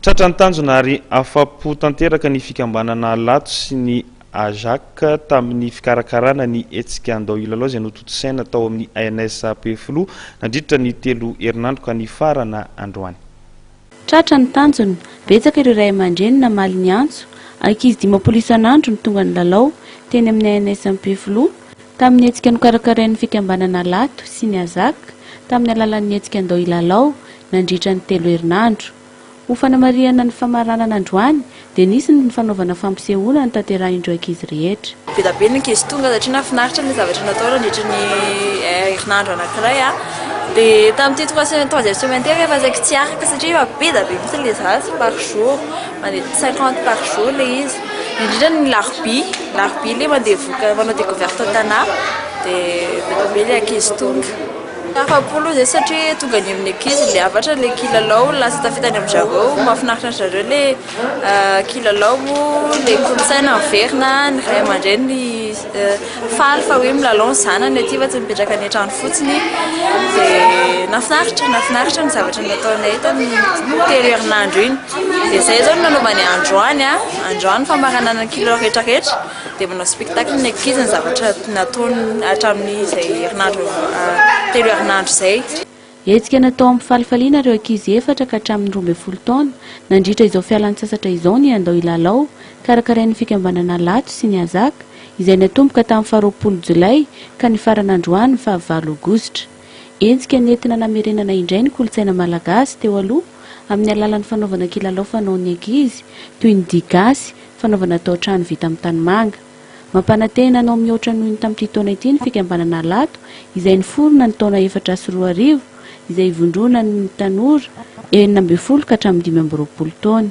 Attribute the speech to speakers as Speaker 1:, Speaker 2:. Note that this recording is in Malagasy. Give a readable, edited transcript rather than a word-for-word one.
Speaker 1: Tratra ny tanjona ary afapo tanteraka ny fikambanana Lato sy ny Ajaka tamin'ny fikarakarana ny hetsika andao ilalao izay notontosaina tao amin'ny ANS Peflo nandritra ny 3 herinandro ka ny farana androany.
Speaker 2: Tratra ny tanjona, betsaka ireo ray aman-dreny namaly ny antso, ankizy 10 isan'andro ny tonga ny lalao teny amin'ny ANS Peflo tamin'ny hetsika nokarakarain'ny fikambanana Lato sy ny Ajaka tamin'ny alalan'ny hetsika andao ilalao nandritra ny 3 herinandro. Ho fanamariana ny famaranana androany dia nisy ny fanaovana fampisehoana ny tanterahan'ireo ankizy rehetra.
Speaker 3: Be da be ny ankizy tonga satria nahafinaritra ny zavatra natao nandritra ny herinandro anankiray dia tamin'ity 3e semaine rehefa saika tsy araka satria be da be mihitsy ilay zaza par jour, mandeha 50 par jour ilay izy. Indrindra ny larbi ilay mandeha manao découverte an-tanà dia be da be ilay ankizy tonga. Afapolo zay satria tonga ny amin'ny ankizy ilay avatra ilay kilalao lasa tafitany amin'ny zareo, mahafinaritra ny zareo ilay kilalao, ilay kolontsaina miverina, ny ray aman-dreny faly fa hoe milalao ny zanany aty fa tsy mipetraka any an-trano fotsiny. Dia nahafinaritra ny zavatra nataonay tamin'ny 3 herinandro iny. Dia izay zao no nanaovany androany famaranana ny kilalao rehetrarehetra dia manao spectacle ny ankizy ny zavatra nataony hatramin'ny izay herinandro 3 herinandro izay.
Speaker 2: Hetsika natao amin'ny falifaliana ireo ankizy 4 ka hatramin'ny 12 taona nandritra izao fialan-tsasatra izao ny andao ilalao karakarain'ny fikambanana Lato sy ny Ajaka izay natomboka tamin'ny 20 Jolay ka ny farana androany 9 Aogositra. Hetsika nentina namerenana indray ny kolontsaina malagasy teo aloha amin'ny alalan'ny fanaovana kilalao fanaon'ny ankizy toy ny digasy, fanaovana tao-trano vita amin'ny tanimanga. Mampanantena anao mihoatra noho ny tamin'ity taona ity ny fikambanana Lato izay niforona ny taona 4 izay ivondrona ny tanora 9 ka hatramin'ny 15 taona.